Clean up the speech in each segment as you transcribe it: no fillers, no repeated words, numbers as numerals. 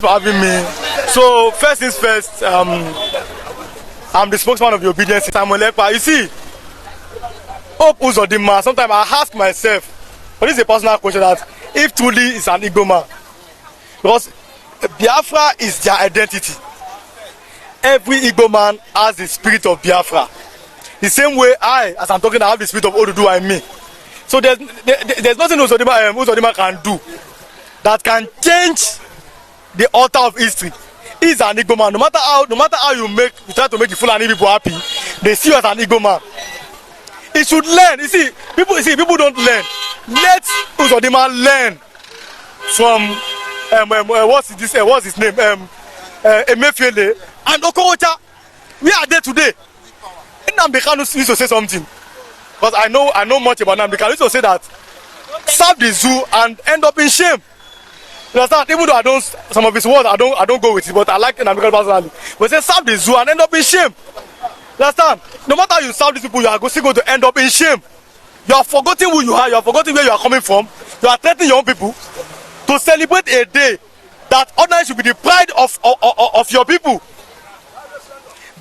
for having me. So first things first, I'm the spokesman of the obedience. Samuel Ekpa. You see, Uzodinma. Sometimes I ask myself, but this is a personal question, that if truly is an igbo man, because Biafra is their identity. Every igbo man has the spirit of Biafra. The same way as I'm talking, I have the spirit of Oduduwa in me. So there's nothing Uzodinma can do that can change the altar of history. He's an igbo man. No matter how you try to make the Fulani people happy, they see you as an igbo man. He should learn. You see, people don't learn. Let Uzodinma learn from what's his name? Emefiele and Okorocha. We are there today. Nnamdikanu used to say something, because I know much about Nnamdikanu. He used to say that serve the zoo and end up in shame. You understand? Even though some of his words I don't go with it, but I like Nnamdikanu personally. But say serve the zoo and end up in shame. You understand? No matter how you serve these people, you are still going to end up in shame. You are forgetting who you are. You are forgetting where you are coming from. You are threatening your own people to celebrate a day that ordinarily should be the pride of your people.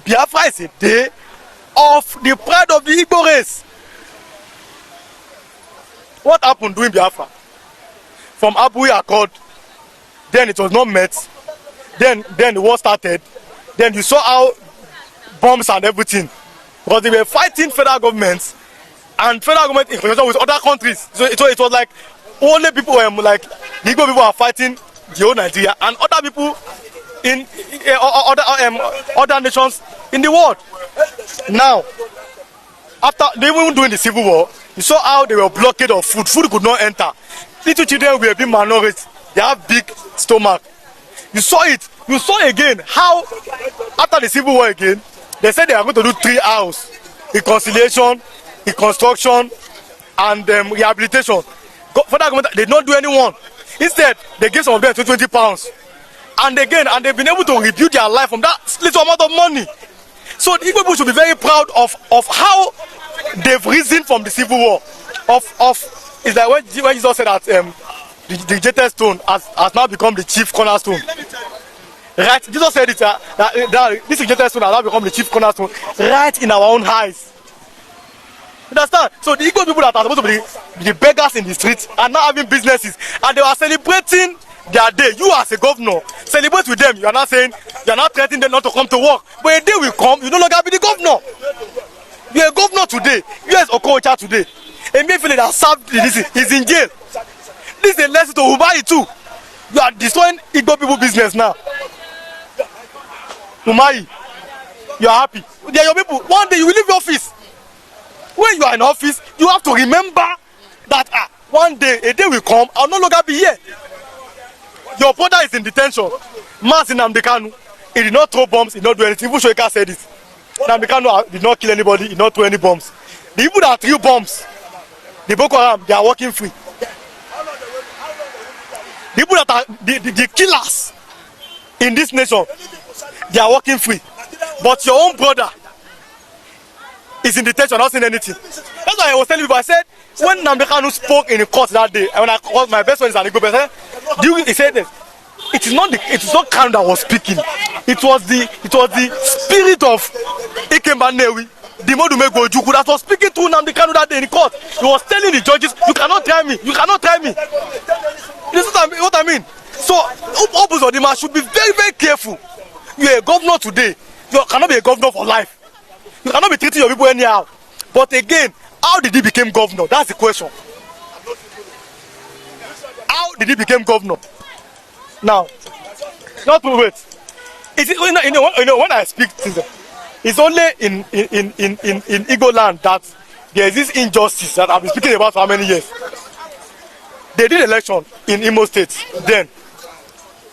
Biafra is a day of the pride of the Igbo race. What happened during Biafra? From Abu Accord, then it was not met. Then the war started. Then you saw how bombs and everything, because they were fighting federal governments and federal government in conjunction with other countries. So it was like only people like the Igbo people are fighting the whole Nigeria, and other people in other nations in the world. Now, after they were doing the civil war, you saw how they were blockade of food. Food could not enter. Little children were being malnourished. They have big stomach. You saw it. You saw again how after the civil war again, they said they are going to do 3 R's: reconciliation, reconstruction, and rehabilitation. Federal government did not do anyone. Instead, they gave some of them 20 pounds. And they've been able to rebuild their life from that little amount of money. So the Igbo people should be very proud of how they've risen from the civil war. It's like when Jesus said that the Jete stone has now become the chief cornerstone. Right? Jesus said it, that this Jete stone has now become the chief cornerstone, right in our own eyes. You understand? So the Igbo people that are supposed to be the beggars in the streets are now having businesses, and they are celebrating their day. You as a governor, celebrate with them. You are not saying, you are not threatening them not to come to work. But a day will come, you no longer be the governor. You are a governor today. You are Okorocha today. A Emefiele that served this is in jail. This is a lesson to Umahi too. You are destroying Igbo people business now. Umahi, you are happy. They are your people. One day you will leave your office. When you are in office, you have to remember that one day, a day will come, I will no longer be here. Your brother is in detention. Mas Nnamdikanu, he did not throw bombs, he did not do anything. Even Shoika said it. Nnamdikanu did not kill anybody, he did not throw any bombs. The people that threw bombs, the Boko Haram, they are walking free. The people that are the killers in this nation, they are walking free. But your own brother is in detention, not saying anything. That's why I was telling people, I said, when Nnamdikanu spoke in the court that day, and when I called my best friend is an Igbo person, he said this, it is not Cant that was speaking. It was the spirit of Ekpa the Modume Gojuku that was speaking to Nnamdikanu that day in the court. He was telling the judges, you cannot try me, you cannot try me. This is what I mean. So Uzodinma should be very, very careful. You are a governor today. You cannot be a governor for life. You cannot be treating your people anyhow. But again, how did he become governor? That's the question. How did he become governor? Now, not to wait. When I speak to them, it's only in Igbo land that there is this injustice that I've been speaking about for how many years. They did election in Imo State. Then,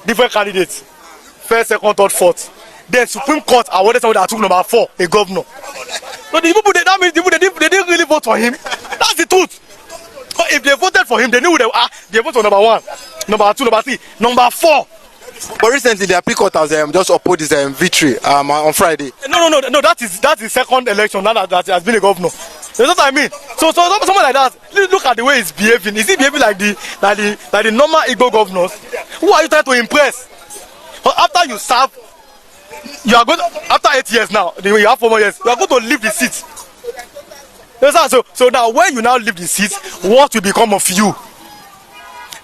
different candidates, first, second, third, fourth. Then Supreme Court awarded somebody that took number 4, a governor. So the people, that means they didn't really vote for him. That's the truth. But if they voted for him, they knew they voted for number 1, number 2, number 3, number 4. But recently, the appeal court has just opposed his victory on Friday. No. That's the second election now that he has been a governor. You know what I mean? So someone like that, look at the way he's behaving. Is he behaving like the normal Igbo governors? Who are you trying to impress? But after you serve, you are going to, after 8 years now, you have 4 more years, you are going to leave the seat. You understand? So now when you now leave the seat, what will become of you?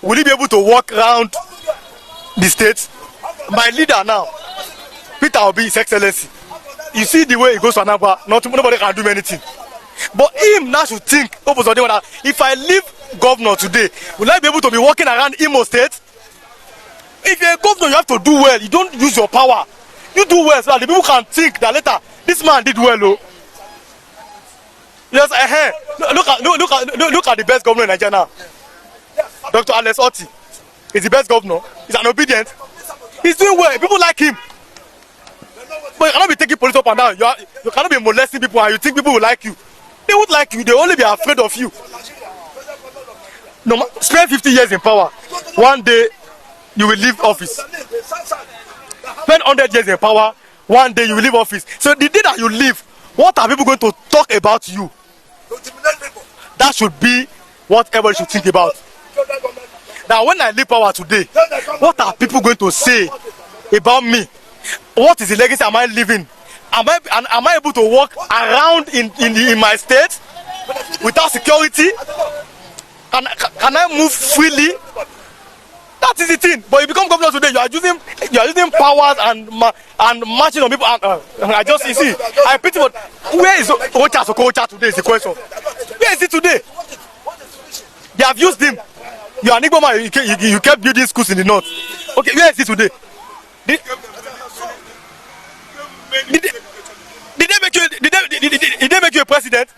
Will you be able to walk around the state? My leader now, Peter Obi, His Excellency. You see the way he goes to Anambra, nobody can do anything. But him now should think, Uzodinma, if I leave governor today, will I be able to be walking around Imo State? If you're a governor, you have to do well. You don't use your power. You do well so that the people can think that later this man did well. Oh. Yes, look at the best governor in Nigeria now. Dr. Alex Otti is the best governor. He's an obedient. He's doing well. People like him. But you cannot be taking police up and down. You cannot be molesting people and you think people will like you. They won't like you. They will only be afraid of you. No, spend 50 years in power. One day you will leave office. Spend 100 years in power. One day you will leave office. So the day that you leave, what are people going to talk about you? That should be what everybody should think about. Now when I leave power today, what are people going to say about me? What is the legacy am I leaving? Am I able to walk around in my state without security? Can I move freely? That is the thing. But you become governor today, you are using powers and marching on people. I just you see, I pity. But where is Ocha today? Is the question. Where is it today? They have used him. You are an igbo man. You kept building schools in the north. Okay, where is it today? Did they make you a president?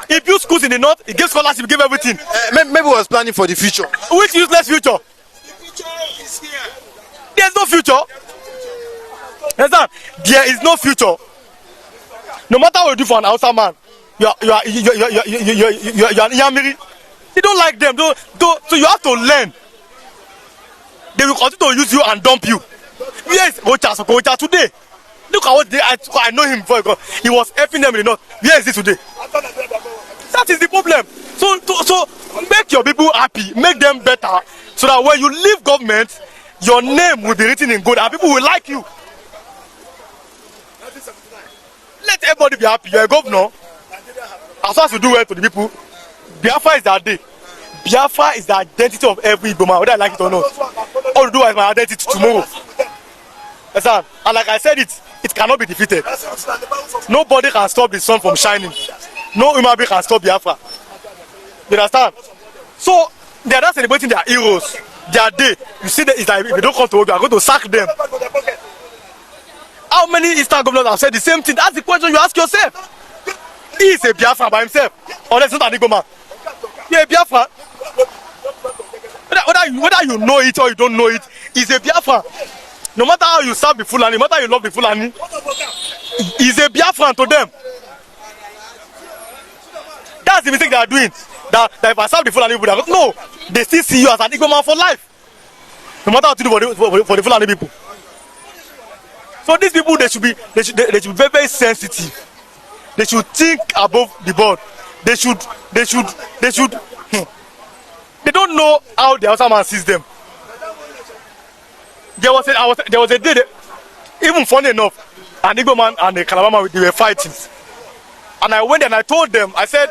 He built schools in the north. He gave scholarship. He gave everything. Maybe he was planning for the future. Which useless future? There's no future. Understand? There is no future. No matter what you do for an outside man, you are an Yamiri. They don't like them. So you have to learn. They will continue to use you and dump you. Yes, Ocha today. Look at what I know him before. He was helping them in the north. Where is he today? That is the problem. So make your people happy. Make them better. So that when you leave government, your name will be written in gold and people will like you. Let everybody be happy. You're a governor. As long as you do well to the people, Biafra is that day. Biafra is the identity of every Igbo man, whether I like it or not. All you do is my identity tomorrow. Understand? And like I said, it cannot be defeated. Nobody can stop the sun from shining. No human being can stop Biafra. You understand? So they are not celebrating their heroes. Their day. You see that it's like if they don't come to work, you are going to sack them. How many Eastern governors have said the same thing? That's the question you ask yourself. He is a Biafra by himself. Or that's not an Igbo man. Yeah, Biafra. Whether you know it or you don't know it, he's a Biafra. No matter how you serve the Fulani, no matter how you love the Fulani, he's a Biafran to them. That's the mistake they are doing. That if I serve the Fulani people, no, they still see you as an Igbo man for life. No matter what you do for the Fulani people. So these people, they should be very, very sensitive. They should think above the board. They should. They don't know how the outside man sees them. There was a day, even funny enough, an Igbo man and a Calabar man, they were fighting. And I went and I told them, I said,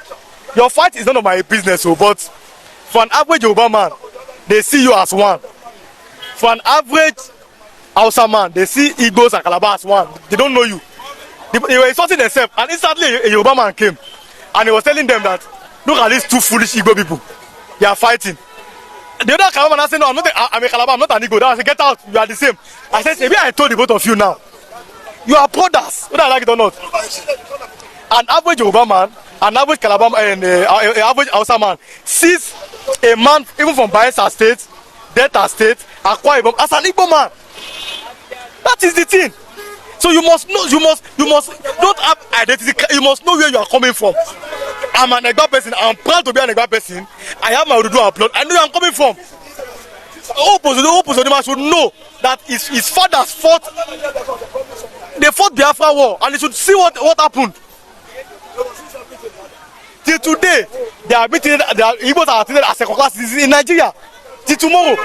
your fight is none of my business, but for an average Yoruba man, they see you as one. For an average Hausa man, they see Igbos and Calabar as one. They don't know you. They were insulting themselves, and instantly a Yoruba man came, and he was telling them that, look at these two foolish Igbo people. They are fighting. The other Calabar man said, no, I'm a Calabar, I'm not an Igbo. I said, get out, you are the same. I said, maybe I told the both of you now. You are brothers, whether I like it or not. An average Yoruba man, an average Calabar and average Hausa man sees a man even from Bayelsa State, Delta State, Akwa Ibom as an Igbo man. That is the thing. So you must know, you must don't have identity. You must know where you are coming from. I'm an Ekpa person. I'm proud to be an Ekpa person. I have my Uzodinma blood. I know where I'm coming from. Uzodinma should know that his fathers fought. They fought Biafra war, and they should see what happened. Till today, they are meeting. Igbos are treated as second class citizens in Nigeria. Till tomorrow.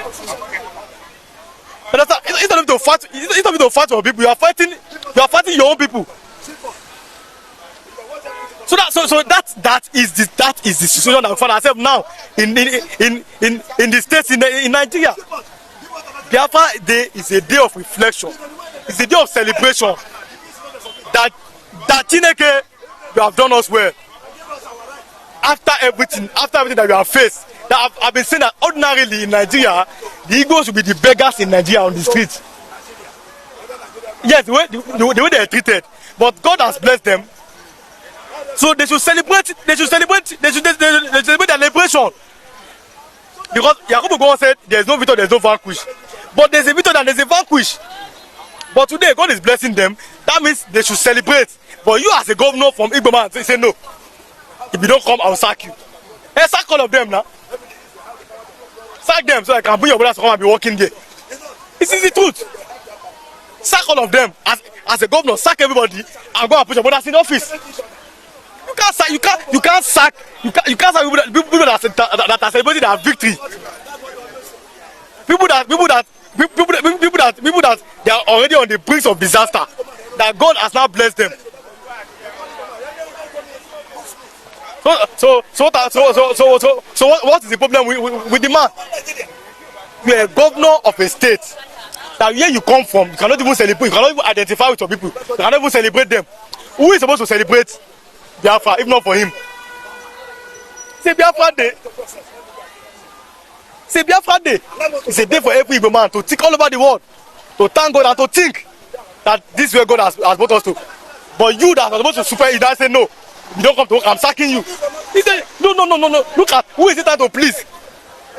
Understand? Instead of to fight for people, you are fighting your own people. So that is the situation that we find ourselves now in the states in Nigeria. Biafra Day is a day of reflection. It's a day of celebration. That Chineke, you have done us well. After everything that we have faced, that I've been saying that ordinarily in Nigeria, the Igbos will be the beggars in Nigeria on the streets. Yes, the way they are treated, but God has blessed them. So they should celebrate. They should celebrate their liberation. Because Yakubu God said, "There is no victor, there is no vanquish." But there is a victor and there is a vanquish. But today God is blessing them. That means they should celebrate. But you as a governor from Igbo man say no. If you don't come, I will sack you. Hey, sack all of them now. Sack them so I can bring your brothers to come and be working there. This is the truth. Sack all of them as a governor. Sack everybody and go and put your brothers in office. You can't sack people that are celebrating their victory. People that they are already on the brink of disaster. That God has now blessed them. So what is the problem with the man? You are a governor of a state. That where you come from, you cannot even celebrate. You cannot even identify with your people. You cannot even celebrate them. Who is supposed to celebrate Biafra if not for him? Say Biafra Day. Say Biafra Day. It's a day for every Igbo man to think all over the world, to thank God and to think that this is where God has brought us to. But you that are supposed to super, you don't say no. You don't come to work, I'm sacking you. He said, no. Look at who is it time to please?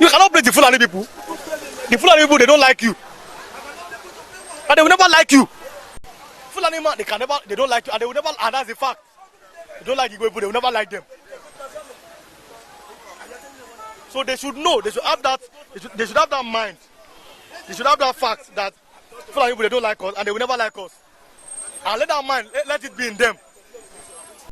You cannot please the Fulani people. The Fulani people, they don't like you. And they will never like you. Fulani man, they don't like you, and they will never, and that's the fact. They don't like Igbo people, they will never like them. So they should know, they should have that mind. They should have that fact that Fulani people, they don't like us, and they will never like us. And let that mind, let it be in them.